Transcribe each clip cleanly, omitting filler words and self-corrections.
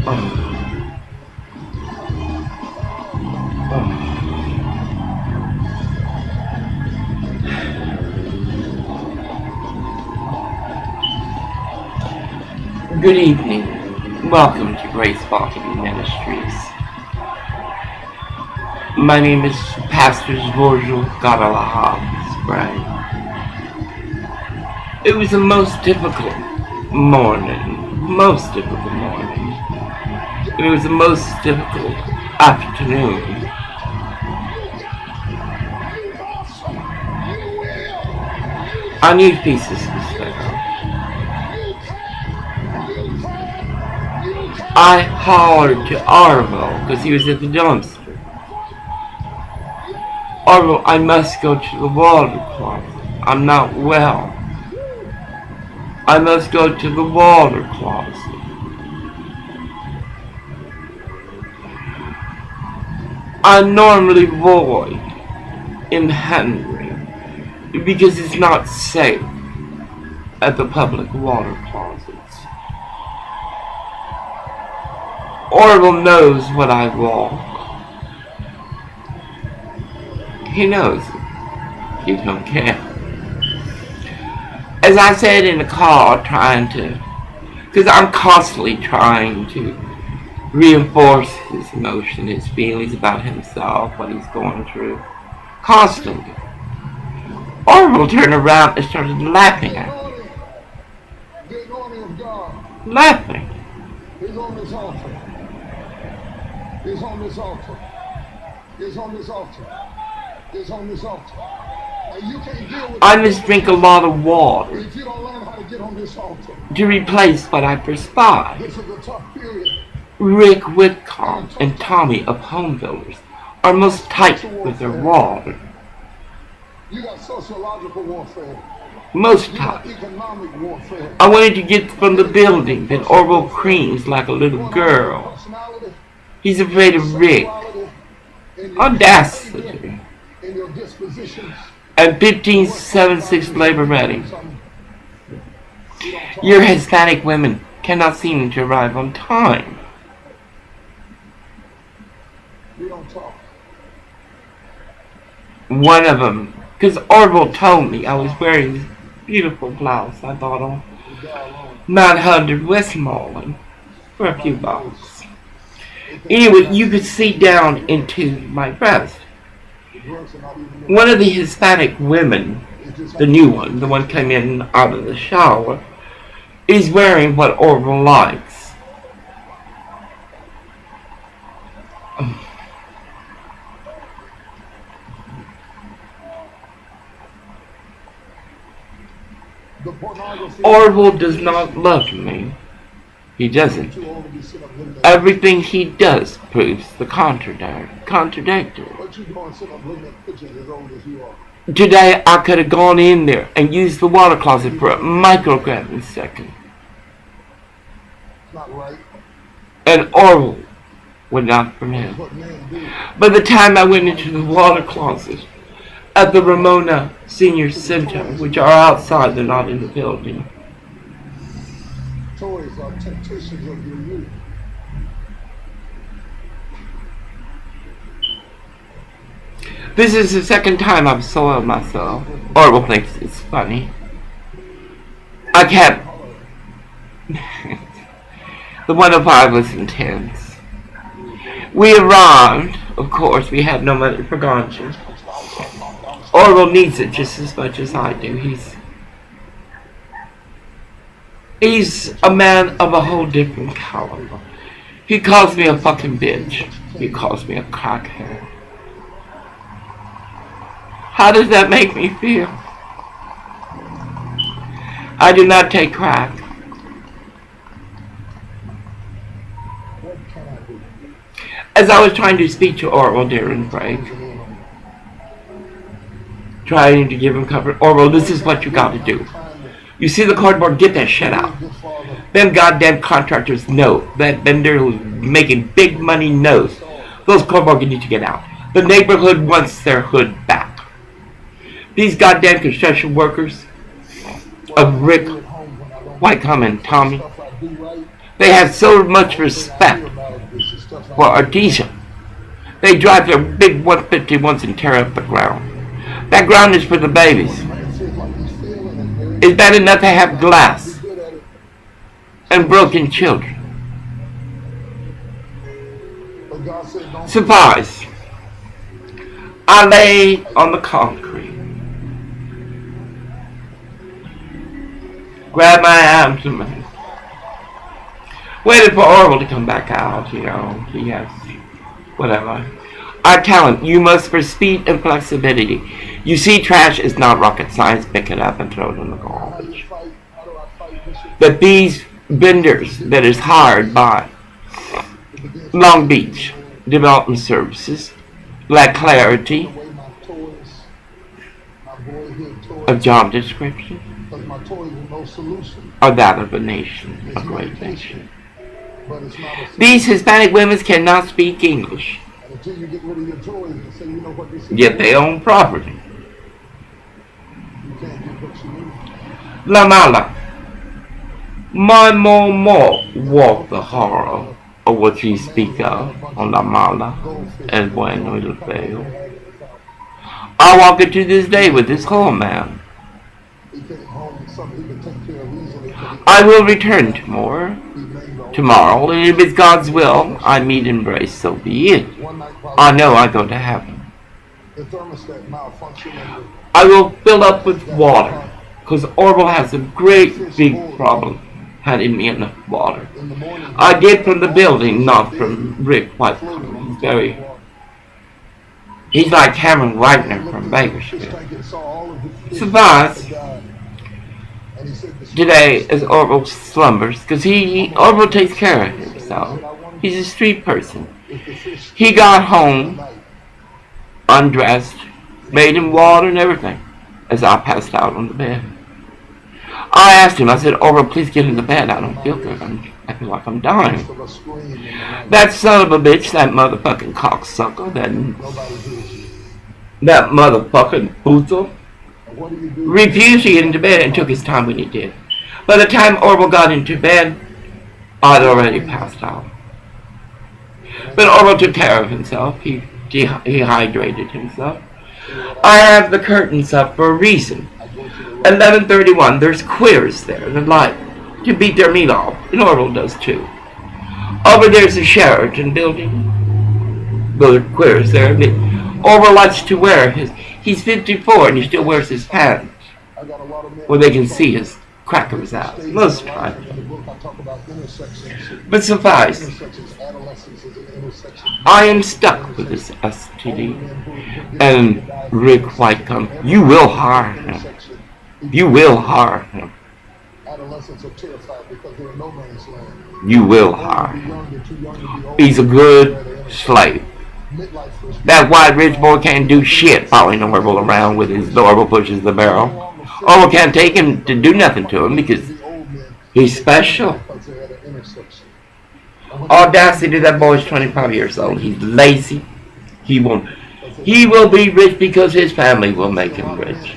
Good evening. Welcome to Grace Marketing Ministries. My name is Pastor Zvorjul Gadalahab Spray. It was a most difficult morning. It was the most difficult afternoon. I need pieces of stuff. I hollered to Arvo because he was at the dumpster. Arvo, I must go to the water closet. I'm not well. I must go to the water closet. I normally avoid in Henry because it's not safe at the public water closets. Orville knows what I walk. He knows it. He don't care. As I said in the car, because I'm constantly trying to reinforce his emotion, his feelings about himself, what he's going through. Constantly. Orville turned around and started laughing at me. Laughing. He's on this altar. He's on this altar. He's on this altar. He's on this altar. And you can't deal with I must drink a lot of water if you don't learn how to get on this altar. to replace what I perspire. This is a tough period. Rick Whitcomb and Tommy of Home Builders are most tight with their water. You got sociological warfare. Most You got tight. economic warfare. I wanted to get from the building, then Orville creams like a little girl. Personality, He's afraid of Rick. sexuality, and your Audacity. and your dispositions. At 1576 Labor Ready. Your Hispanic women cannot seem to arrive on time. We don't talk. One of them, because Orville told me I was wearing this beautiful blouse I bought on Mount 100 Westmoreland for a few bucks. Anyway, you could see down into my breast. One of the Hispanic women, the new one, the one came in out of the shower, is wearing what Orville likes. Orville does not love me. He doesn't. Everything he does proves the contradictory. What you doing sitting up looking at pictures as old as you are? Today I could have gone in there and used the water closet for a microgravity second. It's not right. And Orville would not permit. What men do. By the time I went into the water closet at the Ramona Senior Center, which are outside, they're not in the building. Toys are temptations of your youth. This is the second time I've soiled myself. Orville thinks it's funny. I kept... The 105 was intense. We arrived. Of course, we had no money for ganja. Orville needs it just as much as I do. He's a man of a whole different caliber. He calls me a fucking bitch. He calls me a crackhead. How does that make me feel? I do not take crack. What can I do? As I was trying to speak to Orville during the break, trying to give him comfort, Orville, this is what you got to do. You see the cardboard? Get that shit out. Them goddamn contractors know. That vendor who's making big money knows. Those cardboard need to get out. The neighborhood wants their hood back. These goddamn construction workers of Rick Whitecomb and Tommy, They have so much respect for artisan. They drive their big 151s and tear up the ground. That ground is for the babies. It's bad enough to have glass and broken children. Surprise. I lay on the concrete. Grab my arms and waited for Orville to come back out, He has whatever. I tell him, you must for speed and flexibility. You see, trash is not rocket science. Pick it up and throw it in the garbage. But these vendors that is hired by Long Beach Development Services lack clarity of job description or that of a nation, a great nation. These Hispanic women cannot speak English, yet they own property. La Mala, my momo walk the horror of what you speak of on La Mala, El Bueno y El Feo. I walk it to this day with this whole man. I will return tomorrow, and if it's God's will, I meet and embrace, so be it. I know I go to heaven. I will fill up with water, because Orville has a great big problem having me enough water. I get from the building, not from Rick White. He's like Cameron Wagner from Bakersfield. Surprise. Today as Orville slumbers, because Orville takes care of himself. He's a street person. He got home, undressed, made him water and everything, as I passed out on the bed. I asked him, I said, Orville, please get into bed. I don't feel good. I feel like I'm dying. That son of a bitch, that motherfucking cocksucker, that motherfucking puto, refused to get into bed and took his time when he did. By the time Orville got into bed, I'd already passed out. But Orville took care of himself. He hydrated himself. I have the curtains up for a reason. 11:31, there's queers there that like to beat their meat off, and Orville does too. Over there's the Sheraton building. There are queers there. Orville likes to wear he's 54 and he still wears his pants where they can see his crackers out. Most times. But suffice, I am stuck with this STD. And Rick White comes, you will hire him. You will hire him. You will hire him. He's a good slave. That white rich boy can't do shit following Orville around with his Orville pushes the barrel. Orville can't take him to do nothing to him because he's special. Audacity, that boy's 25 years old. He's lazy. He will be rich because his family will make him rich.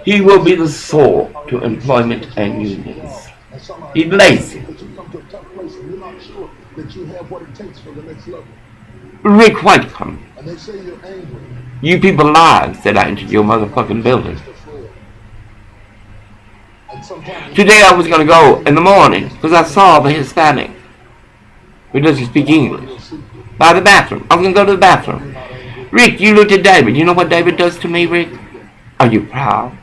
He will be the soul to employment and unions. He's lazy. Rick White come. You people lied, said I entered your motherfucking building. Today I was going to go in the morning because I saw the Hispanic who doesn't speak English by the bathroom. I was going to go to the bathroom. Rick, you looked at David. You know what David does to me, Rick? Are you proud?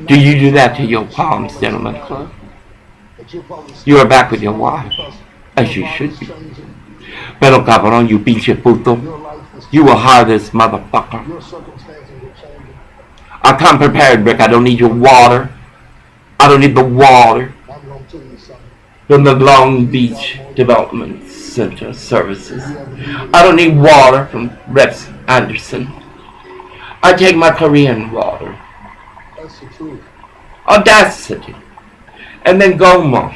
Do you do that to your Palms Gentlemen Club? You are back with your wife, as you should be. Pero cabrón, you pinche puto. You will hire this motherfucker. I come prepared, Rick. I don't need your water. I don't need the water from the Long Beach Development Center Services. I don't need water from Rex Anderson. I take my Korean water. Audacity. And then Gomer.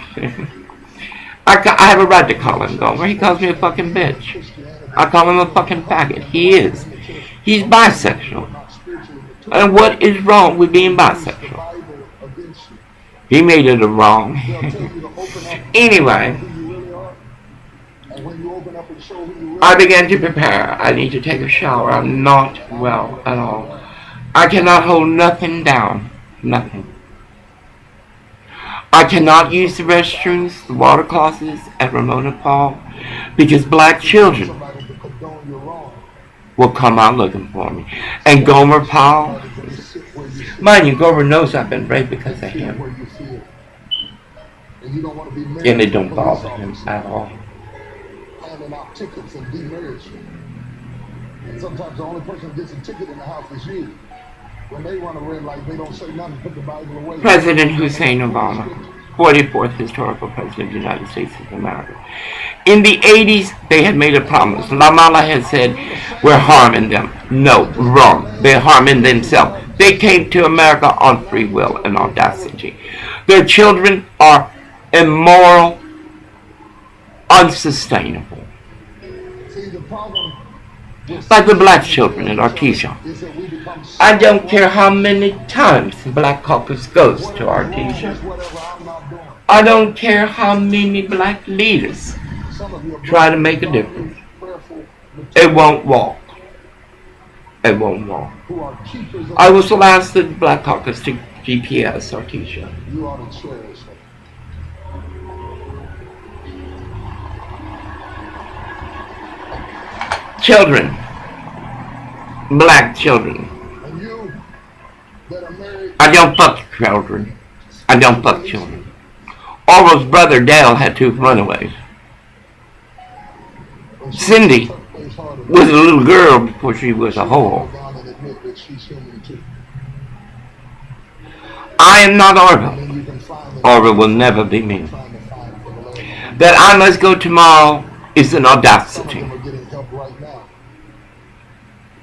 I have a right to call him Gomer. He calls me a fucking bitch. I call him a fucking faggot. He is. He's bisexual. And what is wrong with being bisexual? He made it a wrong. Anyway, who you really are. And when you open up and show who you I really began to prepare. I need to take a shower. I'm not well at all. I cannot hold nothing down. Nothing. I cannot use the restrooms, the water closets at Ramona Paul because black children somebody to condone your wrong, will come out looking for me. And Gomer Powell, somebody's going to sit where you sit, mind you, Gomer knows I've been raped because of feel him. where you feel. And you don't want to be married And it to a don't police bother him officer at all. handing out tickets and demerits you. And sometimes the only person who gets a ticket in the house is you. When they run a red light, they don't say nothing, put the Bible away. President Hussein Obama, 44th historical president of the United States of America. In the 80s, they had made a promise. Ramallah had said, we're harming them. No, wrong. They're harming themselves. They came to America on free will and audacity. Their children are immoral, unsustainable. See, the problem with Like the black children in Artesia. is that we become so I don't care how many times Black Caucus goes to Artesia. whatever I'm not doing. I don't care how many black leaders Some of you are try to make a difference. prayerful, It won't walk. It won't walk. who are keepers of I was the last of the Black Caucus to GPS Artesia. you ought to cherish them. Children. Black children. And you that are married, I don't fuck children. I don't fuck children. Orwell's brother Dale had 2 runaways. Cindy it's hard to was a little girl before she was a whore. go down and admit that she's human too. I am not Orwell. And you can find that Orwell will never be me. trying to find for the Lord. That I must go tomorrow is an Some of audacity. them are getting help right now.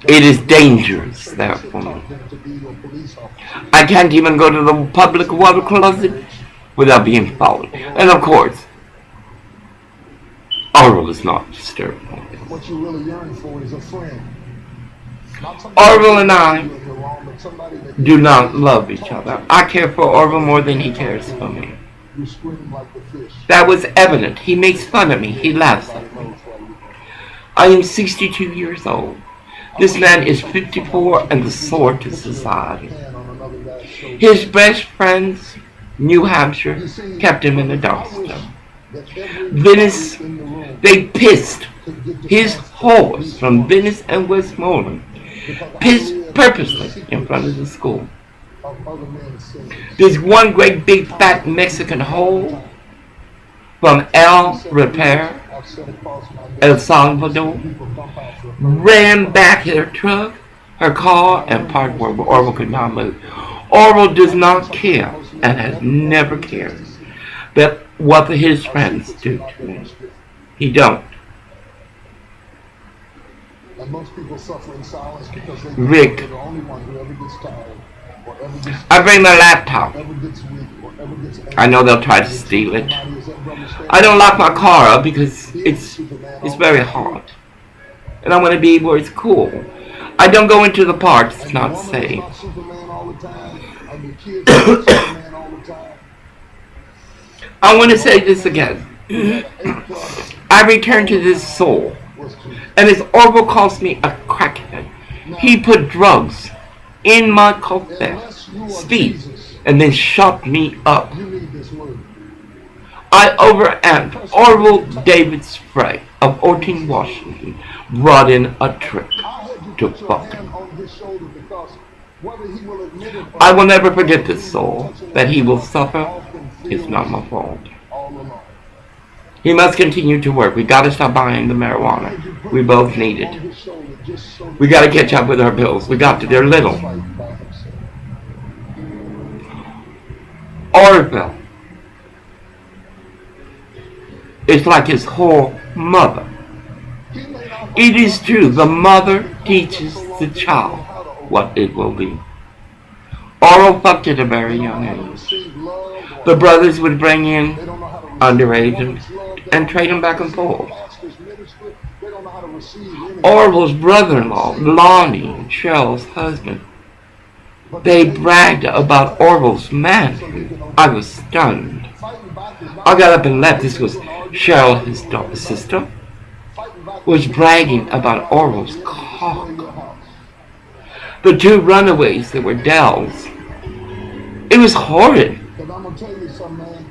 It is dangerous, therefore. Taught them to be your police officer. I can't even go to the public water closet without being followed. And of course, Orwell is not disturbed. What you really yearn for is a friend. Not somebody Orwell and I that you're wrong, but somebody that do not love each other. I care for Orwell more than he cares for me. you scream like the fish. That was evident. He makes fun of me. He laughs at Nobody me. knows why you I am 62 years old. This man is 54 and the sword to society. hand on another guy's shoulder. His best friends, New Hampshire, kept him in the dumpster. That every Venice, in the room they pissed could get the his chance to horse from Venice and Westmoreland, pissed purposely in front of the school. of other men's sins. There's one great big fat Mexican hole from El Repair, I've said across my El Salvador, people pump out for ran back her truck, her car, and parked where Orwell could not move. Orwell does not care and has never cared that what his friends do to me. He don't. And most people suffer in silence because they Rick. they're the only one who ever gets tired or ever gets I bring my laptop. ever gets weak or ever gets angry. I know they'll try to steal it. Nobody is ever understanding. I don't lock my car up because it's very hot. And I want to be where it's cool. I don't go into the parks. It's And not the woman is safe. not Superman all the time, and the kids are not Superman all the time. I want to say this again. I return to this soul. Was to And as Orwell calls me a crackhead, he put drugs in my coat bag, unless you are speed, Jesus, and then shot me up. you need this word. I overamped. Orwell David Sprague of Orton, Washington, brought in a trick I had you to put your fuck hand him. on his shoulder because whether he will admit it or I will never forget this soul. That he will suffer is not my fault. all along. He must continue to work. We gotta stop buying the marijuana. We both need On it. his shoulder just so We gotta catch up with our bills. We got to. They're little. fight by himself. Orville is like his whole mother. He may not It is true, the mother teaches the child what it will be. Oral fucked at a very young age. receive love or The brothers would bring in they don't know how to receive underage woman's love. They and don't trade know them back and how to forth. pastor's ministry. They don't know how to receive any. Orville's brother-in-law, Lonnie, Cheryl's husband, they bragged about Orville's manhood. I was stunned. Fighting Fighting back is not I got up and left. This was Cheryl, his sister, fighting back was is bragging about Orville's cock. The two runaways that were Dell's. It was horrid. Because I'm gonna tell you something, man.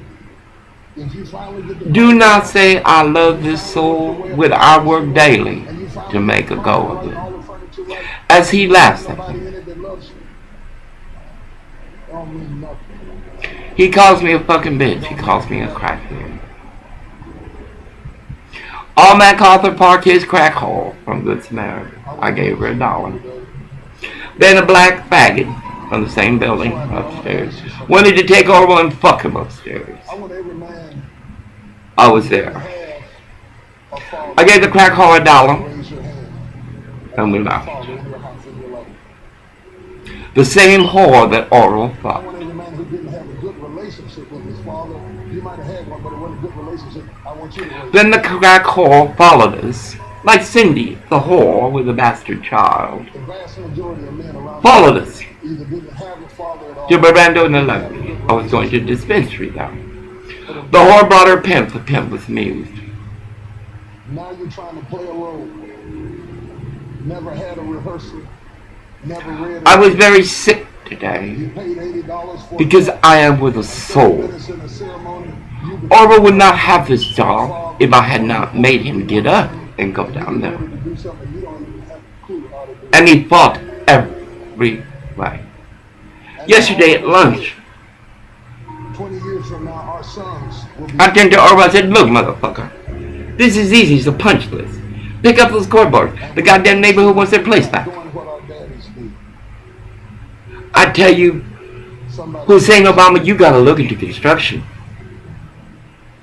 If you finally get the Do not say I love this soul when I work daily to make a go of it. all the furniture right, As he laughs at nobody me, in it that loves you. Don't mean nothing. he calls me a fucking bitch. He calls me a crackhead. All MacArthur parked his crack hole from Good Samaritan. I gave her $1. Then a black faggot from the same building upstairs wanted to take Orville and fuck him upstairs. I want every man I was to there. have a father. I gave the crack hole $1 Raise your hand. and we A left. father in your house in your life. The same whore that Orville I fucked. want every man who didn't have a good relationship with his father. You might have had one, but it wasn't a good relationship. I want you to raise. Then the crack whore followed us, like Cindy, the whore with the bastard child, The vast majority of men around followed us either didn't have a father at all. to Brando and Levy. I was going to the dispensary though. The whore brought her pimp. The pimp was amused. Now you're trying to play a role. Never had a rehearsal. Never read. I was very sick today You paid $80 for because I am with a soul. minutes in the ceremony. You Orville would not have this job if I had not made him get up and go down there. to do something you don't even have a clue how to do. And he fought every way. Yesterday at lunch, 20 years from now, our sons will be. I turned to Orville and said, "Look, motherfucker, this is easy. It's a punch list. Pick up the scoreboard. The goddamn neighborhood wants their place back. Doing what our daddies do. I tell you, Somebody. Hussein Obama, you gotta look into construction.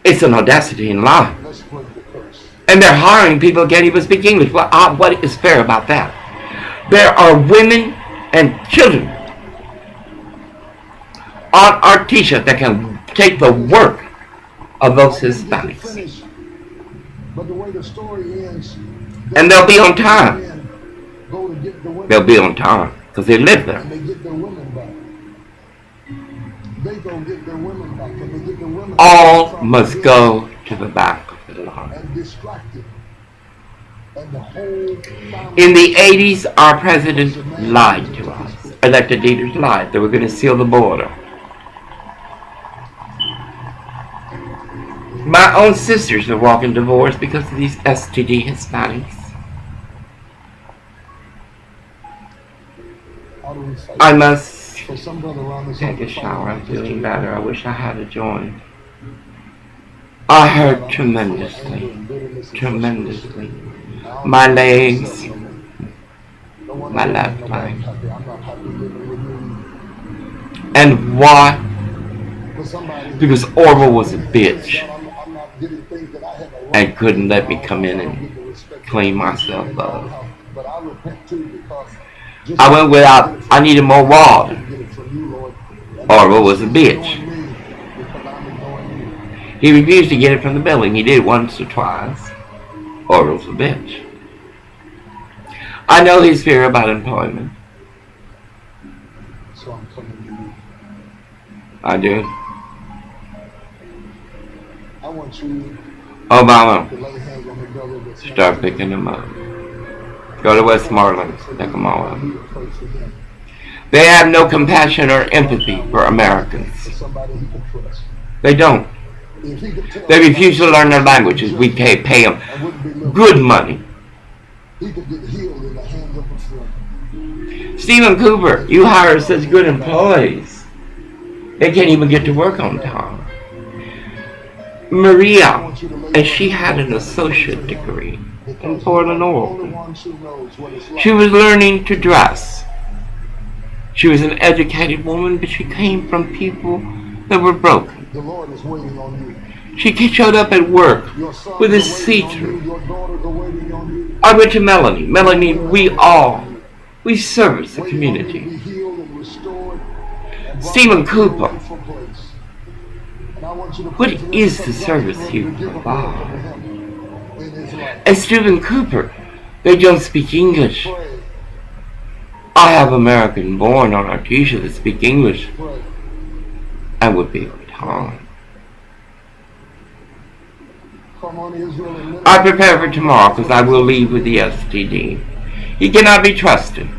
It's an audacity in law. Let's break the curse. And they're hiring people who can't even speak English. What is fair about that? There are women and children on our t-shirt that can take the work of those Hispanics. Finish, but the way the story ends, And they'll be on time. men go to get the women They'll be on time because they live there. and they get their women back. They go get their women back and they get their women All from must the go to the back of the line. and distracted. And the whole In the 80s, our president lied to us. Elected leaders lied. They were going to seal the border. My own sisters are walking divorce because of these STD Hispanics. how do we fight? I must So some brother around this take a office shower. I'm fighting feeling better. I wish I had a joint. I hurt tremendously. Tremendously. My legs, my left leg. And why? Because Orville was a bitch and couldn't let me come in and clean myself up. I went without, I needed more water. Orville was a bitch. He refused to get it from the building. He did it once or twice. Orville's a bitch. I know his fear about employment. So I'm coming to you. I do. I want you Obama, to lay hands on the brother that's start picking them up. Go to Westmoreland, pick them all up. You to pray for him. They have no compassion or empathy for Americans. For somebody he can trust. They don't. If he could tell They refuse to learn their languages. We pay them and wouldn't be living, good money. he could get healed in the hands of a friend. Stephen Cooper, you hire such good employees. They can't even get to work on time. Maria, and she had an associate degree in Portland, Oregon. She was learning to dress. She was an educated woman, but she came from people that were broken. The Lord is waiting on you. She showed up at work Your sons with a are waiting on see-through. you. Your daughters are waiting on you. I went to Melanie. Melanie, we service the Waiting on you to community. be healed and restored and brought Stephen back to your Cooper, rightful place. And I want you to what pray for them is because the God is service ready you to give a provide? miracle to him in his life. And Stephen Cooper, they don't speak English. Pray, I have American born on our t-shirt that speak English pray. and would be on time. Come on, Israel, and I minister to prepare for our tomorrow brothers because and I our will sisters. leave with the STD. He cannot be trusted.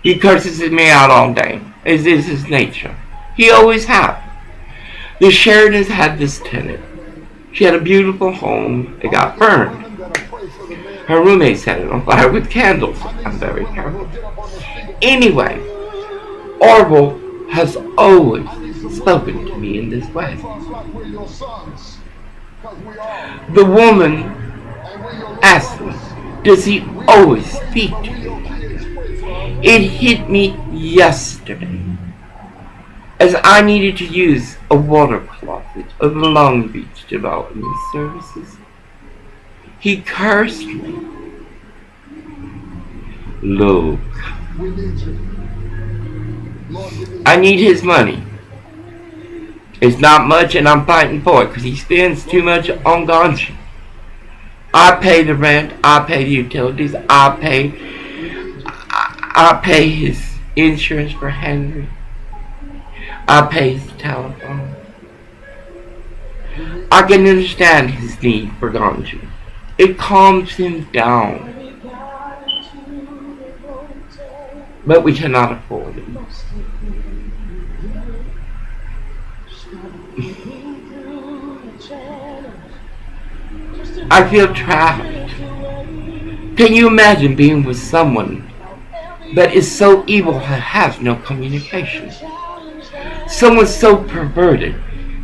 He curses me out all day, as is his nature. He always has. The Sheridans had this tenant. She had a beautiful home. It I got need some burned. women that'll pray for the men Her in this roommate room. set it on fire with candles. I need I'm some very women careful. who'll get up on their feet and pray for Anyway, us. Orville has always I need some women spoken to me in this pray way. for us like we're your sons. Because we are. The woman And we're your little asked me, brothers. does he We may be always crazy, speak but to we your you? kids. Pray for us. It hit me yesterday as I needed to use a water closet of the Long Beach Development Services. He cursed me. Look, We need you. Lord, we need I you. need his money. It's not much and I'm fighting for it because he spends too Lord, we much need on you. ganja. I pay the rent, I pay the utilities, We need you. I pay his insurance for Henry. I pay his telephone. We need I you. can understand his need for ganja. It calms him down. But we cannot afford it. I feel trapped. Can you imagine being with someone that is so evil and has no communication? Someone so perverted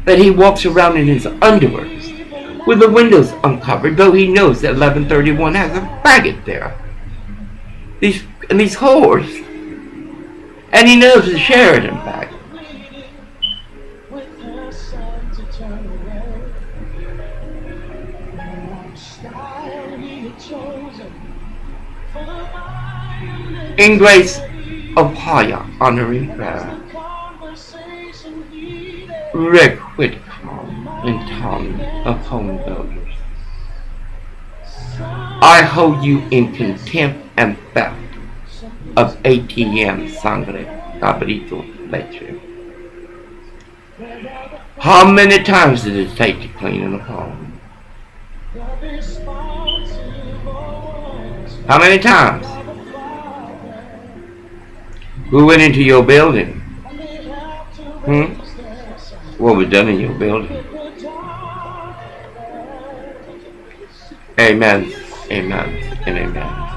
that he walks around in his underwears with the windows uncovered, though he knows that 1131 has a faggot there. These whores. And he knows the Sheridan faggot. In grace of Haya honoring prayer, Rick Whitcomb and Tommy of Home Builders. I hold you in contempt and theft of ATM sangre cabrito leche. How many times did it take to clean an apartment? How many times? Who went into your building? What was done in your building? Amen, amen, and amen.